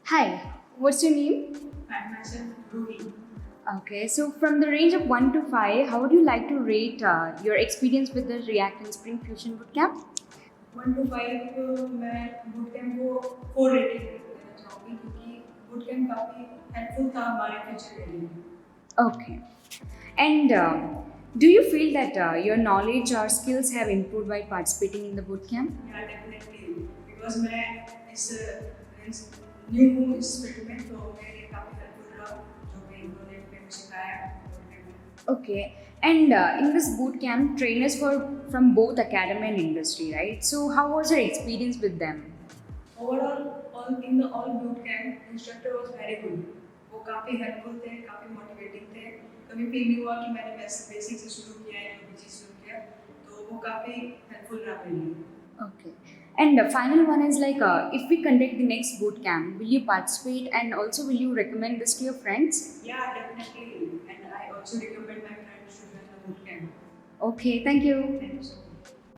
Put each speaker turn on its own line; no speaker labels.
Hi, what's your name?
And myself, Ruhee.
Okay, so from the range of 1 to 5, how would you like to rate your experience with the React and Spring Fusion Bootcamp?
1 to 5 मैं boot camp को 4 rating देना चाहूँगी क्योंकि boot camp काफ़ी helpful था हमारे future के लिए।
Okay. And do you feel that your knowledge or skills have improved by participating in the bootcamp?
Yeah, definitely because मैं इस न्यू हूँ इस फील्ड में तो मेरे लिए काफ़ी हेल्पफुल रहा जो भी इन्होंने मुझे सिखाया बूट कैंप में।
Okay. And in this bootcamp, trainers were from both academy and industry, right? So how was your experience with them?
All boot camp, instructor was very good. वो काफ़ी हेल्पफुल थे, काफ़ी मोटिवेटिंग थे। कभी feel नहीं हुआ कि मैंने बेसिक से शुरू किया है या कोई चीज़ शुरू किया, तो वो काफ़ी हेल्पफुल रहा मेरे लिए।
Okay. And the final one is like, if we conduct the next boot camp, will you participate and also will you recommend this to your friends?
Yeah, definitely. And I also recommend my friends to join the boot camp.
Okay, thank you.
Thank you so much.